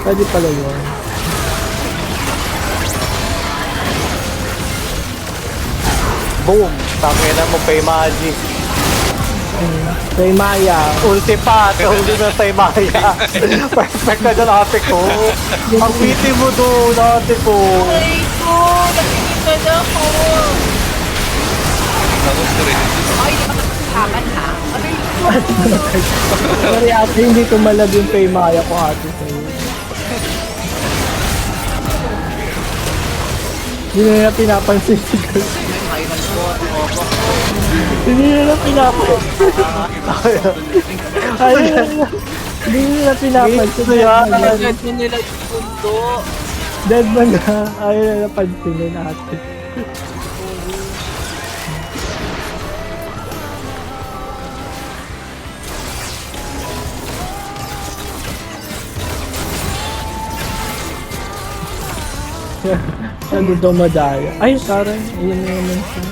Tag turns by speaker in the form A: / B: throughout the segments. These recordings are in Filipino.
A: Pwede pala yun.
B: Boom! Tangina mo kay Magic.
A: Kay Maya.
B: Ulti pa! Huli na kay Maya. Perfect ka dyan, ate ko. Ang witty mo doon, ate ko.
C: Ay ko! Nakikita na ako!
D: Ako po rin.
C: Ay, di ba nakakasakan ha? Aray ko!
A: Sorry ate, hindi tumalab yung kay Maya ko ate sa'yo. Hindi na pinapansin si girl.
C: Ay, iron ko. Opo.
A: Hindi na pinapansin. Hindi na pinapansin.
B: Ito yan.
C: Agad na nila yung mundo.
A: Dead man na. Ayaw na napansinin ate. Ano daw madaya? Ay, Karen. Ayun na naman siya.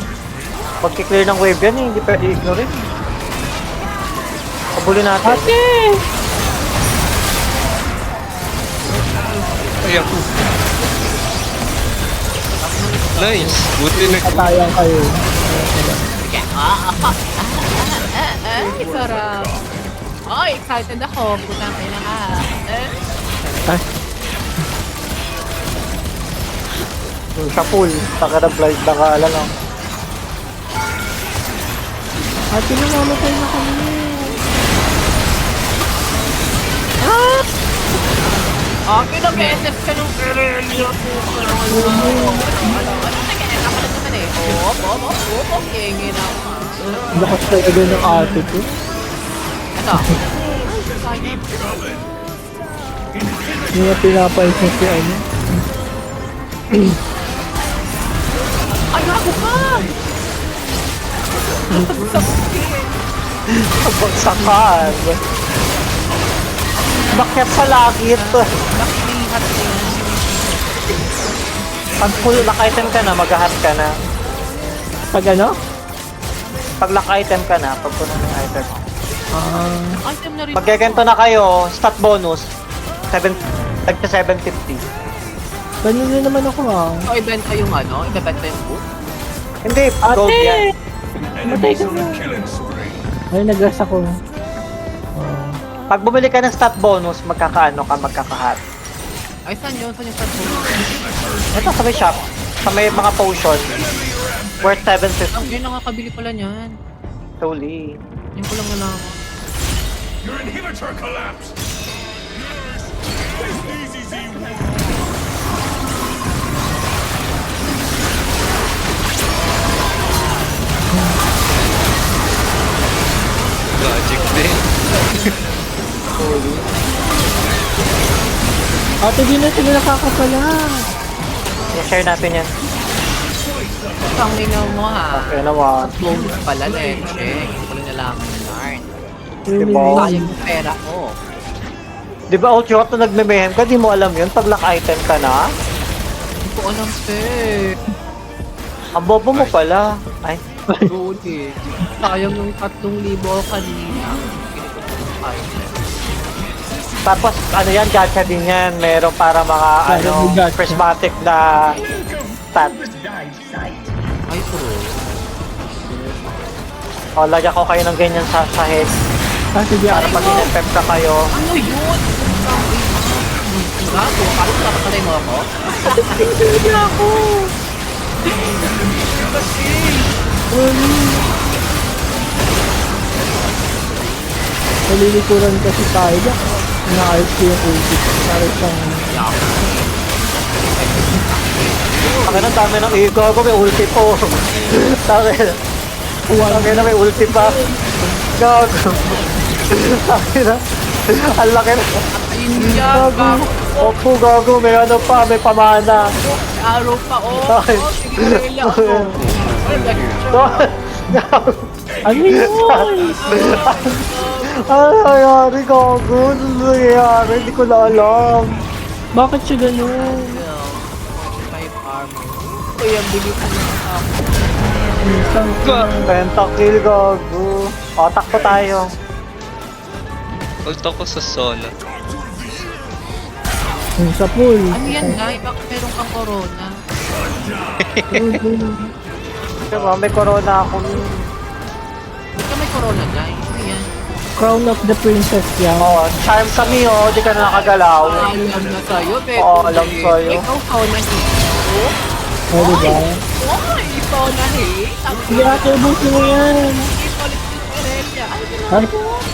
B: Pagkiklear ng wave yan, hindi pwede ignore rin. Kabulin natin.
A: Ate!
D: Ayan. Nice. Buti na.
A: Patayang kayo.
C: Ay, sarap. Oh, excited ako. Putang ina ka.
A: Ay,
B: Sa pool, saka na blind na kaala lang.
A: ate na mamatay na kami.
C: Okay, nag-SF ka nung earlier po. Ano, nag-SF ka naman eh. Kingin ako.
A: Lakas talaga ng ate ko.
C: Ito.
A: Hindi na pinapansin si ano.
C: Ay, ako pa!
B: Bagsakan. Bakit sa langit?
C: Nakilihat na yan.
B: Pag full lock item ka na, mag-hat ka na.
A: Pag ano?
B: Pag lock item ka na, pag puno ng item.
C: Item na rin.
B: Pag gaganto na kayo, stat bonus, 7, tagta 750.
A: Ganun din naman ako ah.
C: So, ibenta yung ano? Ibenta yung book?
B: Hindi, gold yan.
A: Matay ka na. Ay, nag-gas ako.
B: Pag bumili ka ng stat bonus, magkakaano ka, magkakahat.
C: Ay, saan yun? Saan yung start book?
B: Ito sa may shop, sa may mga potion, worth
C: Ang
B: 750.
C: yun, nakakabili pala niyan.
B: Totally.
C: Yung ko lang nalaman.
E: Your inhibitor collapsed!
D: Magic din.
A: Ate, di na sila nakakapala.
B: I-share natin yan.
C: Ang ninaw mo ha.
B: Okay naman.
C: Bonus pala, Leche. Hindi ko lang nalaman yung yarn.
B: Diba?
C: Sayang yung pera ko.
B: Di ba, Ultra, ito nagme-mayhem ka, di mo alam yun, pag lock item ka na,
C: Hindi ko alam, sir.
B: ang bobo mo pala. Ay,
C: Rudy. Sayang yung 3,000 kanina. Ay,
B: tapos ano yan, gacha din yan, meron para mga
A: Meron yung gacha.
B: prismatic na stat.
C: ay, true.
B: O, lagyan ko kayo ng ganyan sa head,
A: Ah, sige
B: para
A: ate.
B: pag in-effect ka kayo,
C: Ano yun? Gago, parang napatay mo ako?
A: Hindi ako. Nalilikuran kasi tayo. Inaayos ko yung ulti. Para siyang...
B: akin ang dami ng ego ko, may ulti po. Akin na may ulti pa. Gago. Akin na, ang laki na.
C: Ayun yan, gago.
B: Opo, gago, may ano pa, may pamana.
C: Araw pa, oh.
B: Ay.
C: Oh, sige, Rela ako. Ay,
B: Gago.
A: Ano yun?
B: Ano nangyari, gago? Ano nangyari? Hindi ko na alam.
A: Bakit siya ganun?
C: Five armor. Uy, ang bilis na ako.
A: Minsan,
B: Pentakill, gago. O, takbo tayo.
D: Ult ako sa zona.
A: Yung sa pool.
C: Ano yan, Nay? Bakit meron kang corona?
B: Diba, may corona ako.
C: Ba't ka may corona, Nay? Ano yan?
A: Crown of the Princess yan.
B: Oh, charm kami oh, di ka na nakagalaw.
C: Alam na sa'yo, Beko.
B: Oo, alam sa'yo.
C: Ikaw, ikaw na hito.
A: O, diba?
C: Ay, ikaw na hito.
A: Sige, ate, ubusin mo yan.
C: Ikaw ulit si Aurelia. Ay,
A: Ay,
C: ginagawa.